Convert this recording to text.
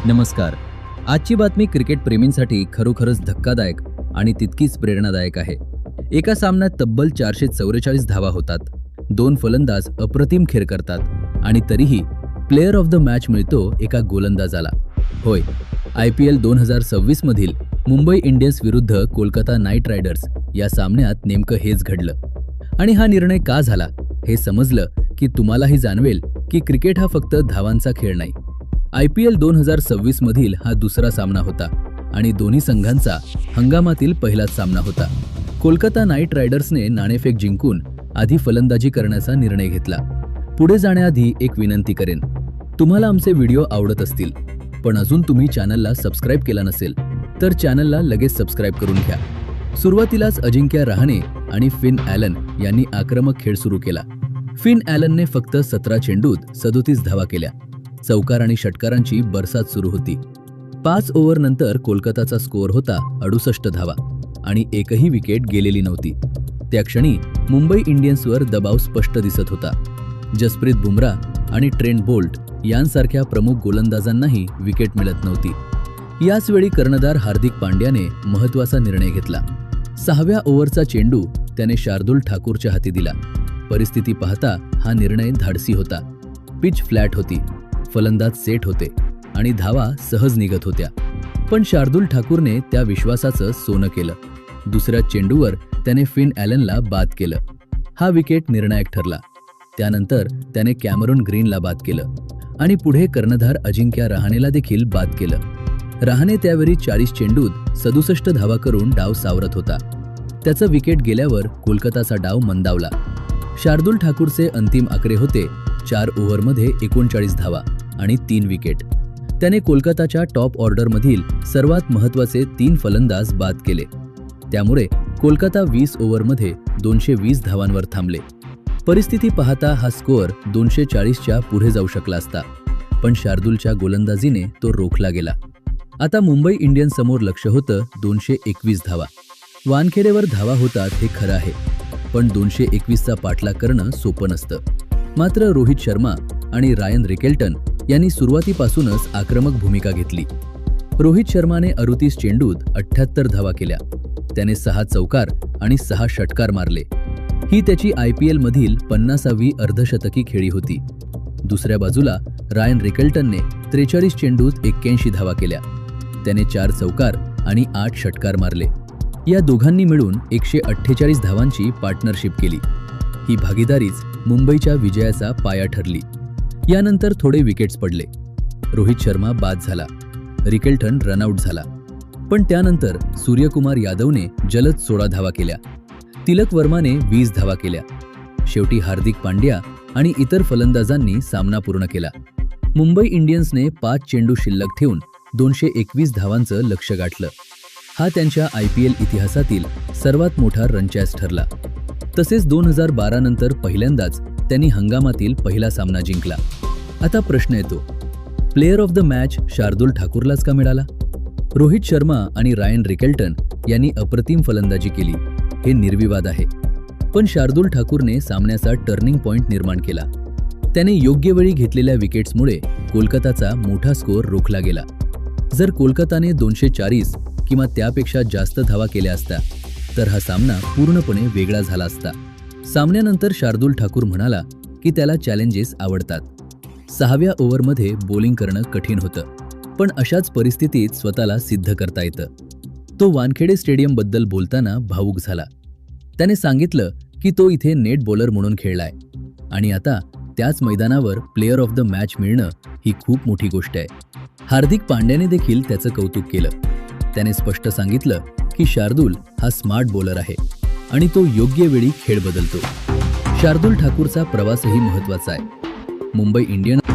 नमस्कार. आजची बातमी क्रिकेट प्रेमींसाठी खरोखरच धक्कादायक आणि तितकीच प्रेरणादायक आहे. एका सामन्यात तब्बल 444 धावा होतात. 2 फलंदाज अप्रतिम खेळ करतात आणि तरीही प्लेयर ऑफ द मॅच मिळतो एका गोलंदाजाला. होय, IPL 2026 मधील मुंबई इंडियन्स विरुद्ध कोलकाता नाईट रायडर्स या सामन्यात नेमकं हेच घडलं. आणि हा निर्णय का झाला हे समजलं की तुम्हालाही जाणवेल की क्रिकेट हा फक्त धावांचा खेळ नाही. IPL 2026 मधील हा दुसरा सामना होता आणि दोन्ही संघांचा हंगामातील पहिलाच सामना होता. कोलकाता नाईट रायडर्सने नाणेफेक जिंकून आधी फलंदाजी करण्याचा निर्णय घेतला. पुढे जाण्याआधी एक विनंती करेन, तुम्हाला आमचे व्हिडिओ आवडत असतील पण अजून तुम्ही चॅनलला सबस्क्राईब केला नसेल तर चॅनलला लगेच सबस्क्राईब करून घ्या. सुरुवातीलाच अजिंक्य रहाणे आणि फिन ॲलन यांनी आक्रमक खेळ सुरू केला. फिन ॲलनने फक्त 17 चेंडूत 37 धावा केल्या. चौकार आणि षटकारांची बरसात सुरू होती. 5 ओव्हरनंतर कोलकाताचा स्कोअर होता 68 धावा आणि एकही विकेट गेलेली नव्हती. त्या क्षणी मुंबई इंडियन्सवर दबाव स्पष्ट दिसत होता. जसप्रीत बुमराह आणि ट्रेंट बोल्ट यांसारख्या प्रमुख गोलंदाजांनाही विकेट मिळत नव्हती. याच वेळी कर्णधार हार्दिक पांड्याने महत्त्वाचा निर्णय घेतला. 6व्या ओव्हरचा चेंडू त्याने शार्दुल ठाकूरच्या हाती दिला. परिस्थिती पाहता हा निर्णय धाडसी होता. पिच फ्लॅट होती, फलंदाज सेट होते आणि धावा सहज निघत होत्या. पण शार्दुल ठाकूरने त्या विश्वासाचं सोनं केलं. दुसऱ्या चेंडूवर त्याने फिन ॲलनला बाद केलं. हा विकेट निर्णायक ठरला. त्यानंतर त्याने कॅमेरॉन ग्रीनला बाद केलं आणि पुढे कर्णधार अजिंक्य रहाणेला देखील बाद केलं. रहाणे त्यावेळी 40 चेंडूत 67 धावा करून डाव सावरत होता. त्याचं विकेट गेल्यावर कोलकाताचा डाव मंदावला. शार्दुल ठाकूरचे अंतिम आकडे होते 4 ओव्हरमध्ये 39 धावा आणि 3 विकेट. त्याने कोलकाताच्या टॉप ऑर्डरमधील सर्वात महत्त्वाचे 3 फलंदाज बाद केले. त्यामुळे कोलकाता 20 ओव्हरमध्ये 220 धावांवर थांबले. परिस्थिती पाहता हा स्कोअर 240च्या पुढे जाऊ शकला असता, पण शार्दुलच्या गोलंदाजीने तो रोखला गेला. आता मुंबई इंडियन्ससमोर लक्ष होतं 221 धावा. वानखेडेवर धावा होतात हे खरं आहे, पण 221चा पाठलाग करणं सोपं नसतं. मात्र रोहित शर्मा आणि रायन रिकेल्टन यांनी सुरुवातीपासूनच आक्रमक भूमिका घेतली. रोहित शर्माने 38 चेंडूत 78 धावा केल्या. त्याने 6 चौकार आणि 6 षटकार मारले. ही त्याची IPL मधील 50वी अर्धशतकी खेळी होती. दुसऱ्या बाजूला रायन रिकेल्टनने 43 चेंडूत 81 धावा केल्या. त्याने 4 चौकार आणि 8 षटकार मारले. या दोघांनी मिळून 148 धावांची पार्टनरशिप केली. ही भागीदारीच मुंबईच्या विजयाचा पाया ठरली. यानंतर थोडे विकेट्स पडले. रोहित शर्मा बाद झाला. रिकेल्टन रनआउट झाला. पण त्यानंतर सूर्यकुमार यादवने जलद 16 धावा केल्या. तिलक वर्माने 20 धावा केल्या. शेवटी हार्दिक पांड्या आणि इतर फलंदाजांनी सामना पूर्ण केला. मुंबई इंडियन्सने 5 चेंडू शिल्लक ठेवून 221 धावांचं लक्ष्य गाठलं. हा त्यांच्या IPL इतिहासातील सर्वात मोठा रन चॅस ठरला. तसेच 2012 नंतर पहिल्यांदाच त्यांनी हंगामातील पहिला सामना जिंकला. आता प्रश्न येतो, player of the match Shardul ठाकूरलाच का मिळाला? रोहित शर्मा आणि रायन रिकेल्टन यांनी अप्रतिम फलंदाजी केली, हे निर्विवाद आहे. पण शार्दुल ठाकूरने सामन्याचा टर्निंग पॉइंट निर्माण केला. त्याने योग्य वेळी घेतलेल्या विकेट्समुळे कोलकाताचा मोठा स्कोअर रोखला गेला. जर कोलकाताने 240 किंवा त्यापेक्षा जास्त धावा केल्या असत्या तर हा सामना पूर्णपणे वेगळा झाला असता. सामन्यानंतर शार्दुल ठाकूर म्हणाला की त्याला चॅलेंजेस आवडतात. 6व्या ओव्हरमध्ये बॉलिंग करणं कठीण होतं, पण अशाच परिस्थितीत स्वतःला सिद्ध करता येतं. तो वानखेडे स्टेडियमबद्दल बोलताना भावूक झाला. त्याने सांगितलं की तो इथे नेट बॉलर म्हणून खेळलाय आणि आता त्याच मैदानावर प्लेयर ऑफ द मॅच मिळणं ही खूप मोठी गोष्ट आहे. हार्दिक पांड्याने देखील त्याचं कौतुक केलं. त्याने स्पष्ट सांगितलं की शार्दुल हा स्मार्ट बॉलर आहे आणि तो योग्य वेळी खेळ बदलतो. शार्दुल ठाकूरचा प्रवासही महत्त्वाचा आहे. मुंबई इंडियन्स